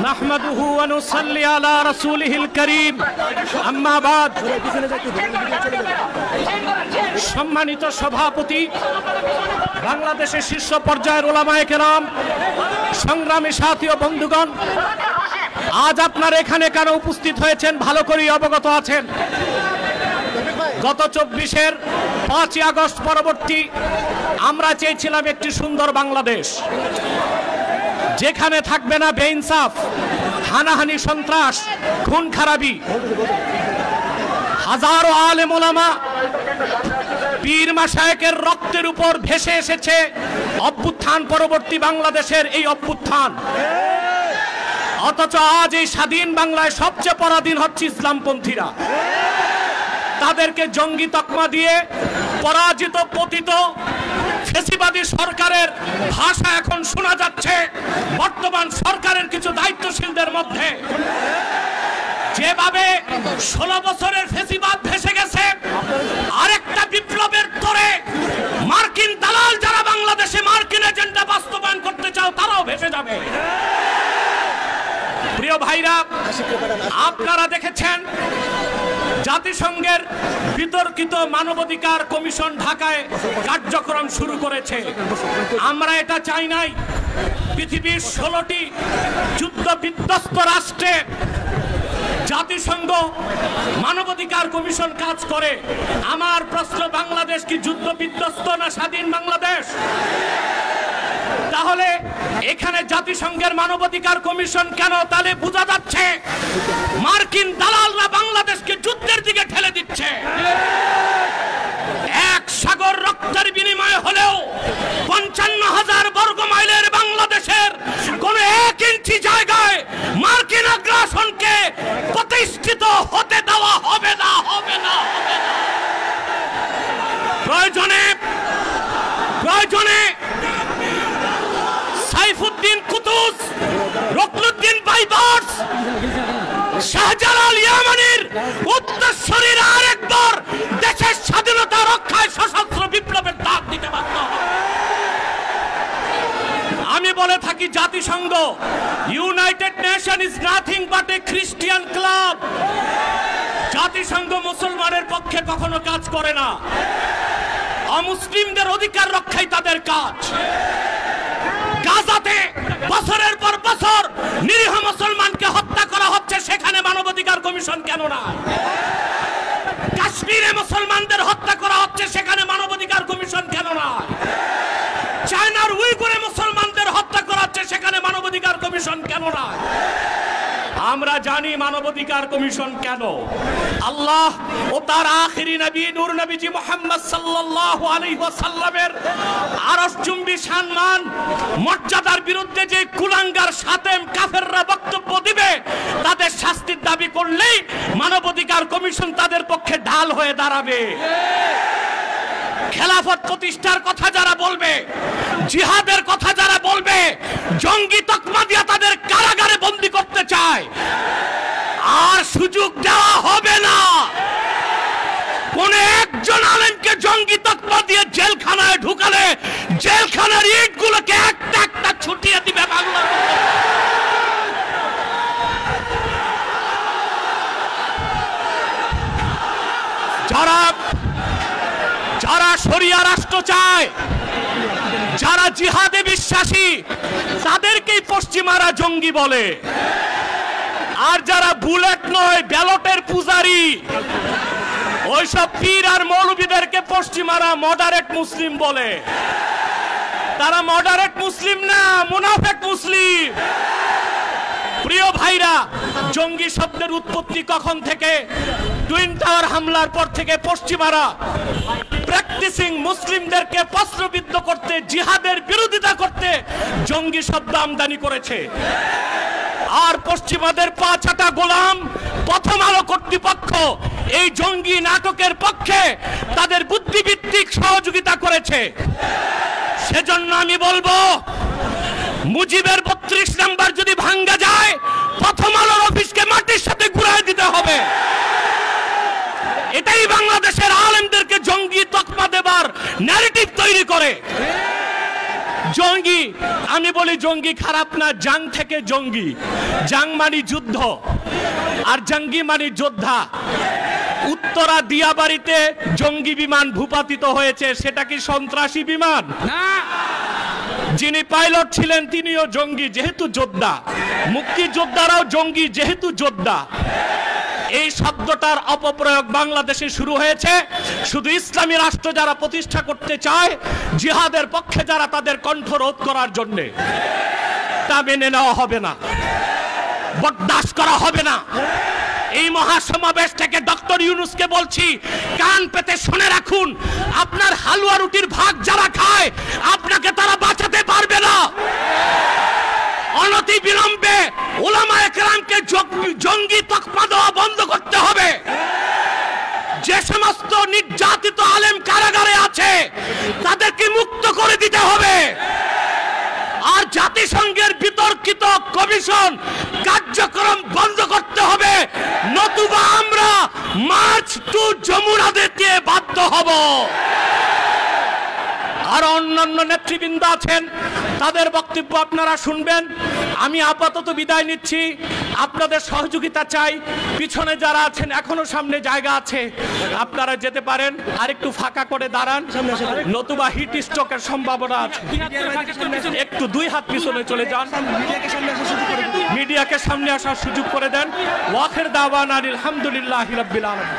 নাহমাদুহু ওয়া নুসাল্লি আলা রাসূলিহিল কারীম, আম্মা বাদ। সম্মানিত সভাপতি, বাংলাদেশের শীর্ষ পর্যায়ের ওলামায়ে কেরাম, সংগ্রামী সাথী ও বন্ধুগণ, আজ আপনারা এখানে কেন উপস্থিত হয়েছেন ভালো করেই অবগত আছেন। গত ২৪-এর ৫ই আগস্ট পরবর্তী আমরা চেয়েছিলাম একটি সুন্দর বাংলাদেশ, যেখানে থাকবে না বেইনসাফ, হানাহানি, সন্ত্রাস, খুন খারাপি। হাজারো আলেম ওলামা, পীর মাশায়েখের রক্তের উপর ভেসে এসেছে অভ্যুত্থান পরবর্তী বাংলাদেশের এই অভ্যুত্থান। অথচ আজ এই স্বাধীন বাংলায় সবচেয়ে পরাধীন হচ্ছে ইসলামপন্থীরা। তাদেরকে জঙ্গি তকমা দিয়ে পরাজিত পতিত ফ্যাসিবাদী সরকারের ভাষা এখন শোনা যাচ্ছে বর্তমান সরকারের কিছু দায়িত্বশীলদের মধ্যে। যেভাবে ১৬ বছরের ফ্যাসিবাদ ভেসে গেছে, আরেকটা বিপ্লবের তরে মার্কিন দালাল যারা বাংলাদেশে মার্কিন এজেন্ডা বাস্তবায়ন করতে চাও তারাও ভেসে যাবে। প্রিয় ভাইরা, আপনারা দেখেছেন জাতিসংঘের বিতর্কিত মানবাধিকার কমিশন ঢাকায় কার্যক্রম শুরু করেছে। আমরা এটা চাই নাই। পৃথিবীর ১৬টি যুদ্ধ বিধ্বস্ত রাষ্ট্রে জাতিসংঘ মানবাধিকার কমিশন কাজ করে। আমার প্রশ্ন, বাংলাদেশ কি যুদ্ধ বিধ্বস্ত না স্বাধীন বাংলাদেশ? তাহলে এখানে জাতিসংঘের মানবাধিকার কমিশন কেন? তাহলে বোঝা যাচ্ছে মার্কিন দালালরা বাংলাদেশকে যুদ্ধের দিকে ঠেলে দিচ্ছে। এক সাগর রক্তের বিনিময়ে হলেও ৫৫,০০০ বর্গ মাইলের বাংলাদেশের কোন ১ ইঞ্চি জায়গায় মার্কিন আগ্রাসনকে প্রতিষ্ঠিত হতে দেওয়া হবে না, হবে না, হবে না। প্রয়োজনে সাইফুদ্দিন কুতুস, রুকনুদ্দিন বাইবার্স, শাহজালাল ইয়ামানির উত্তরসূরিরা আরেকবার দেশের স্বাধীনতা রক্ষায় সশস্ত্র বিপ্লবের ডাক দিতে বাধ্য হবে। আমি বলে থাকি, জাতিসংঘ, United nation is nothing but A Christian club. জাতিসংঘ মুসলমানের পক্ষে কখনো কাজ করে না। অমুসলিমদের অধিকার রক্ষাই তাদের কাজ। গাজাতে বছরের পর বছর নিরীহ মুসলমানকে হত্যা করা হচ্ছে, সেখানে মানবাধিকার কমিশন কেন না? কাশ্মীরে মুসলমানদের হত্যা করা হচ্ছে, সেখানে মানবাধিকার কমিশন কেন না? চায়নার উইগুরে মুসলমানদের হত্যা করা হচ্ছে, সেখানে মানবাধিকার কমিশন কেন না? আমরা জানি মানবাধিকার কমিশন কেন। আল্লাহ ও তার আখিরি নবী নূর নবীজি মুহাম্মদ সাল্লাল্লাহু আলাইহি ওয়াসাল্লামের আরশচুম্বী সম্মান মর্যাদার বিরুদ্ধে যে কুলাঙ্গার সাতেম কাফেররা বক্তব্য দিবে, তাদের শাস্তির দাবি করলেই মানবাধিকার কমিশন তাদের পক্ষে ঢাল হয়ে দাঁড়াবে। খেলাফত প্রতিষ্ঠার কথা যারা বলবে, জিহাদের কথা যারা বলবে, জঙ্গি তকমা দিয়ে তাদের কারাগারে বন্দী করতে চায়, আর সুযোগ দেওয়া হবে না। কোন একজন আলেমকে জঙ্গি তকমা দিয়ে জেলখানায় ঢুকালে জেলখানার ইটগুলোকে একটা একটা ছুটিয়ে দিবে বাংলা। যারা শরিয়া রাষ্ট্র চায়, যারা জিহাদে বিশ্বাসী, তাদেরকেই পশ্চিমারা জঙ্গি বলে। আর যারা বুলেট নয়, ব্যালটের পূজারি, ওইসব পীর আর মৌলবীদেরকে পশ্চিমারা মডারেট মুসলিম বলে। তারা মডারেট মুসলিম না, মুনাফিক মুসলিম। প্রিয় ভাইরা, জঙ্গি শব্দের উৎপত্তি কখন থেকে? টুইন টাওয়ার হামলার পর থেকে পশ্চিমারা প্র্যাকটিসিং মুসলিমদেরকে প্রশ্নবিদ্ধ করতে, জিহাদের বিরোধিতা করতে জঙ্গি শব্দ আমদানি করেছে। আর পশ্চিমাদের পা চাটা গোলাম প্রথম আলো কর্তৃপক্ষ এই জঙ্গি নাটকের পক্ষে তাদের বুদ্ধিভিত্তিক সহযোগিতা করেছে। সেজন্য আমি বলবো, মুজিবের ৩২ নাম্বার যদি ভাঙ্গা যায়, প্রথম আলোর অফিসকে মাটির সাথে ঘুরায় দিতে হবে। এটাই বাংলাদেশের আলেমদেরকে জঙ্গি তকমা দেবার ন্যারেটিভ তৈরি করে। জঙ্গি আমি বলি জঙ্গি খারাপ না, জাং থেকে জঙ্গি। জাং মানে যুদ্ধ আর জঙ্গি মানে যোদ্ধা। উত্তরা দিয়াবাড়িতে জঙ্গি বিমান ভূপাতিত হয়েছে, সেটা কি সন্ত্রাসী বিমান? না। যিনি পাইলট ছিলেন তিনিও জঙ্গি যেহেতু যোদ্ধা, মুক্তিযোদ্ধারাও জঙ্গি যেহেতু যোদ্ধা। এই শব্দটার অপপ্রয়োগ বাংলাদেশে শুরু হয়েছে শুধু ইসলামী রাষ্ট্র যারা প্রতিষ্ঠা করতে চায়, জিহাদের পক্ষে যারা, তাদের কণ্ঠ রোধ করার জন্য। তা মেনে নেওয়া হবে না, বরদাস্ত করা হবে না। এই মহাসমাবেশ থেকে ডক্টর ইউনূসকে বলছি, কান পেতে শুনে রাখুন, আপনার হালুয়া রুটির ভাগ যারা খায় আপনাকে তারা বাঁচাতে পারবে না। অনতি বিলম্বে উলামায়ে কেরামকে জঙ্গি তকমা দেওয়া বন্ধ করতে হবে। যে সমস্ত নির্যাতিত আলেম কারাগারে আছে তাদেরকে মুক্ত করে দিতে হবে। আর জাতিসংঘের বিতর্কিত কমিশন কার্যক্রম বন্ধ করতে হবে, নতুবা আমরা মার্চ টু যমুনা দিতে বাধ্য হব। আর অন্যান্য নেতৃবৃন্দ আছেন, তাদের বক্তব্য আপনারা শুনবেন। আমি আপাতত বিদায় নিচ্ছি, আপনাদের সহযোগিতা চাই। পিছনে যারা আছেন এখনো সামনে জায়গা আছে, আপনারা যেতে পারেন। আর একটু ফাঁকা করে দাঁড়ান, নতুবা হিট স্ট্রোকের সম্ভাবনা আছে। একটু 2 হাত পিছনে চলে যান, মিডিয়াকে সামনে আসার সুযোগ করে দেন। ওয়াখির দাওয়ানা আলহামদুলিল্লাহি রাব্বিল আলামিন।